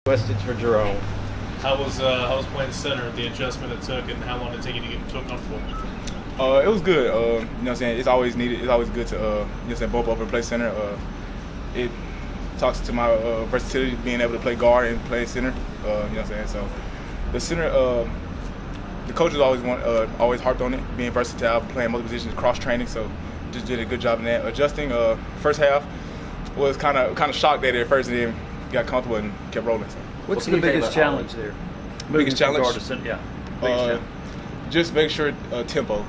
Question for Jerome. How was playing center, the adjustment it took, and how long did it take you to get so comfortable? It was good. You know what I'm saying? It's always needed. It's always good to, you know what I'm saying, both over and play center. It talks to my versatility, being able to play guard and play center. You know what I'm saying? So the center, the coaches always harped on it, being versatile, playing multiple positions, cross training. So just did a good job in that. Adjusting. First half was kind of shocked at it at first, and then got comfortable and kept rolling. So. What's the biggest challenge there? Biggest challenge? Just make sure tempo.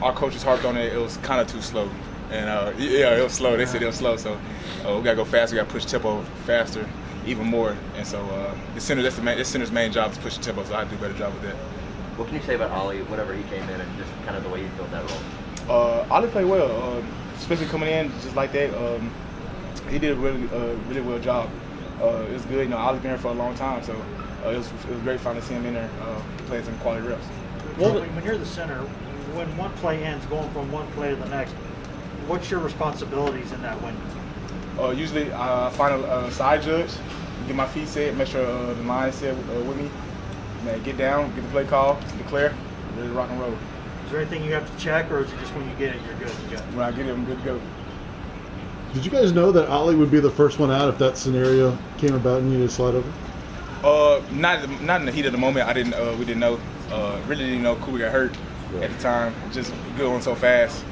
Our coaches harped on it. It was kind of too slow, and it was slow. They said it was slow, so we gotta go faster. We gotta push tempo faster, even more. And so the center's main job is pushing tempo. So I do a better job with that. What can you say about Ollie whenever he came in and just kind of the way he filled that role? Ollie played well, especially coming in just like that. He did a really well job. It was good. You know, Ollie's been here for a long time, so it was great finally seeing him in there playing some quality reps. Well, when you're the center, when one play ends, going from one play to the next, what's your responsibilities in that window? Usually I find a side judge, get my feet set, make sure the line is set with me. Man, get down, get the play call, declare, ready to rock and roll. Is there anything you have to check, or is it just when you get it, you're good to go? When I get it, I'm good to go. Did you guys know that Ollie would be the first one out if that scenario came about and you needed to slide over? Not in the heat of the moment. We didn't know. Really didn't know Cooper got hurt at the time. Just going so fast.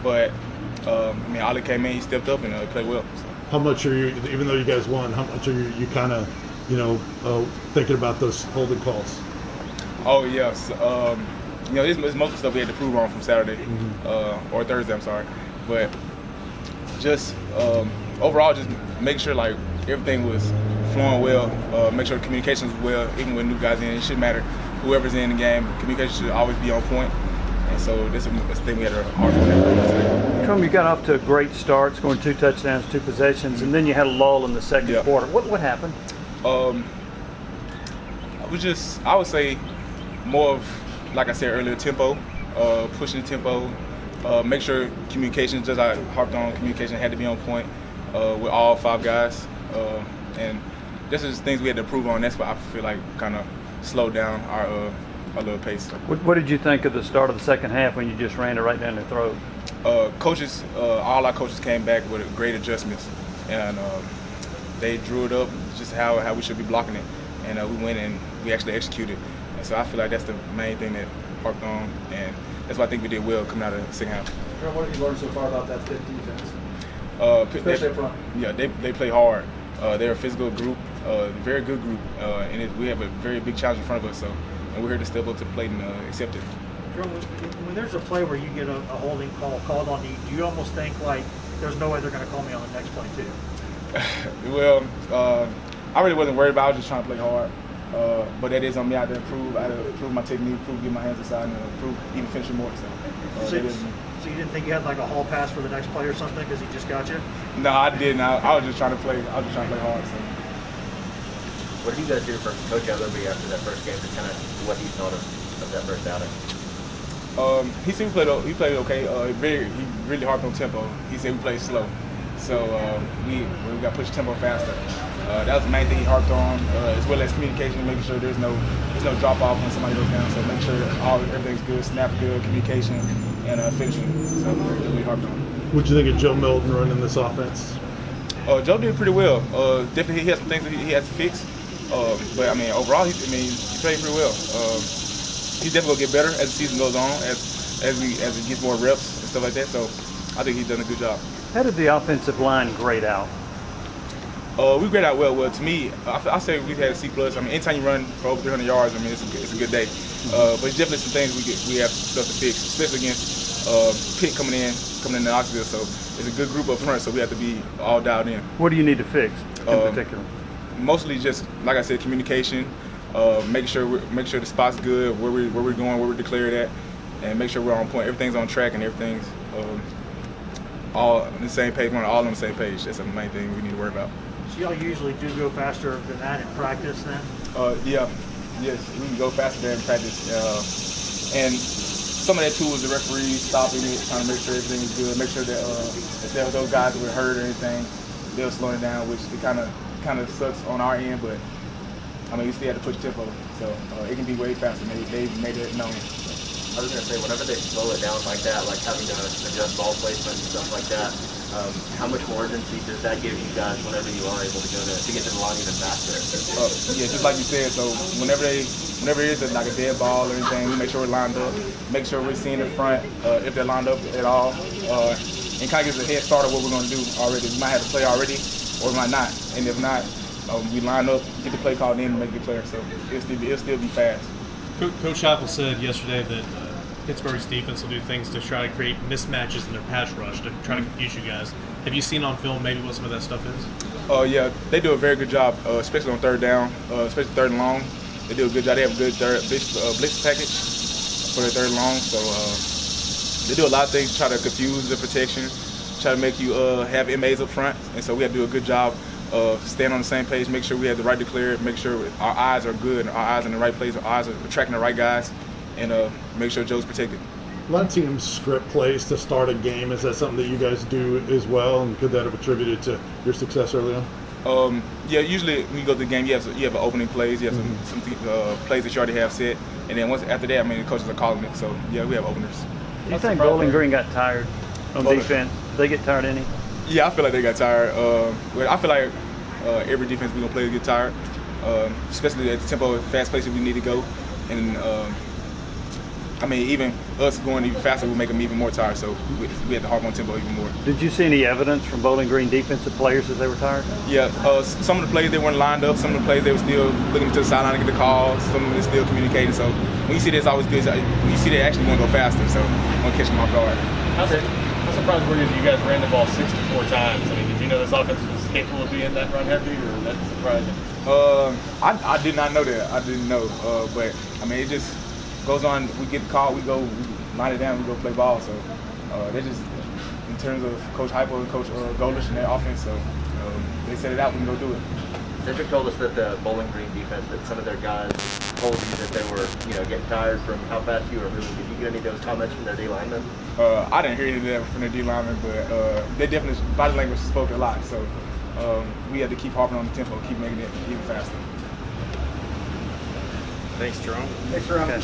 But Ollie came in, he stepped up and played well. So. How much are you, even though you guys won, how much are you kind of, thinking about those holding calls? Oh yes. There's most of the stuff we had to prove on from Saturday or Thursday. I'm sorry, but just overall, just make sure like everything was flowing well. Make sure the communication was well, even with new guys in. It shouldn't matter whoever's in the game. Communication should always be on point. And so this is the thing we had to hard on that. Jerome, you got off to a great start, scoring 2 touchdowns, 2 possessions, and then you had a lull in the second quarter. What happened? I would say more of, like I said earlier, tempo, pushing the tempo. Make sure communication, just I harped on, communication had to be on point with all 5 guys. And this is things we had to improve on. That's why I feel like kind of slowed down our little pace. What did you think of the start of the second half when you just ran it right down their throat? Coaches, all our coaches came back with great adjustments, and they drew it up just how we should be blocking it. And we went and we actually executed. And so I feel like that's the main thing that harped on, and that's why I think we did well coming out of the second half. What have you learned so far about that Pitt defense? Especially up front. Yeah, they play hard. They're a physical group, very good group, and we have a very big challenge in front of us. So, and we're here to step up to the plate and accept it. When there's a play where you get a holding call called on you, do you almost think like there's no way they're going to call me on the next play too? Well, I really wasn't worried about it. I was just trying to play hard. But that is on me. I had to improve my technique, get my hands inside, and improve even finishing more. So you didn't think you had like a hall pass for the next play or something because he just got you? No, I didn't. I was just trying to play. I was just trying to play hard. So. What did you guys do for Coach at Liberty after that first game to kind of what he thought of that first outing? He said he played okay. He really harped on tempo. He said we played slow. So we got to push tempo faster. That was the main thing he harped on, as well as communication, making sure there's no drop off when somebody goes down. So make sure everything's good, snap good, communication, and finishing. So that's what he harped on. What do you think of Joe Milton running this offense? Joe did pretty well. Definitely, he has some things that he has to fix. But I mean, overall, he played pretty well. He's definitely gonna get better as the season goes on, as he gets more reps and stuff like that. So I think he's done a good job. How did the offensive line grade out? We grade out well. Well, to me, I say we've had a C+. I mean, anytime you run for over 300 yards, I mean, it's a good day. But it's definitely some things we have stuff to fix, especially against Pitt coming in to Knoxville. So it's a good group up front, so we have to be all dialed in. What do you need to fix in particular? Mostly just, like I said, communication. Make sure the spot's good, where we're going, where we're declared at, and make sure we're on point. Everything's on track and everything's all on the same page. We're all on the same page. That's the main thing we need to worry about. So y'all usually do go faster than that in practice, then? Yes, we can go faster than in practice. And some of that too is the referee stopping it, trying to make sure everything is good, make sure that if there were those guys that were hurt or anything, they were slowing down, which it kind of kind of sucks on our end, but I mean, we still have to push tempo, so it can be way faster. They made it known. I was going to say, whenever they slow it down like that, like having to adjust ball placement and stuff like that, how much more urgency does that give you guys whenever you are able to get to the line even faster? Yeah, just like you said. So whenever it is like a dead ball or anything, we make sure we're lined up, make sure we're seeing the front if they're lined up at all, and kind of gives a head start of what we're going to do already. We might have to play already, or we might not. And if not, we line up, get the play called in, and make the player. So it'll still be fast. Coach Chappell said yesterday that Pittsburgh's defense will do things to try to create mismatches in their pass rush to try to confuse you guys. Have you seen on film maybe what some of that stuff is? Yeah, they do a very good job, especially on third down, especially third and long. They do a good job. They have a good blitz package for their third and long. So they do a lot of things to try to confuse the protection, try to make you have MAs up front. And so we have to do a good job of staying on the same page, make sure we have the right declare, make sure our eyes are good, our eyes in the right place, our eyes are attracting the right guys, and make sure Joe's protected. A lot of teams script plays to start a game. Is that something that you guys do as well, and could that have attributed to your success early on? Yeah, usually when you go to the game, you have an opening plays, you have some plays that you already have set, and then after that, I mean, the coaches are calling it. So yeah, we have openers. Do you think Bowling Green got tired on defense? Did they get tired any? Yeah, I feel like they got tired. I feel like every defense we're gonna play get tired, especially at the tempo, fast places we need to go, and I mean, even us going even faster will make them even more tired. So we had to harp on tempo even more. Did you see any evidence from Bowling Green defensive players that they were tired? Yeah, some of the plays they weren't lined up. Some of the plays they were still looking to the sideline to get the call. Some of them still communicating. So when you see that, it's always good. When you see they actually want to go faster, so I'm gonna catch them off guard. How surprised were you that you guys ran the ball 64 times? I mean, did you know this offense was capable of being that run heavy, or that's surprising? I did not know that. I didn't know, but I mean, it just goes on. We get the call, we line it down, we go play ball. So they just, in terms of Coach Hypo and Coach Golish and their offense, so they set it out, we can go do it. Cedric told us that the Bowling Green defense, that some of their guys told you that they were, getting tired from how fast you were moving. Did you get any of those comments from their D linemen? I didn't hear any of that from their D linemen, but they definitely, body language spoke a lot. So we had to keep harping on the tempo, keep making it even faster. Thanks, Jerome. Thanks, Jerome. Okay.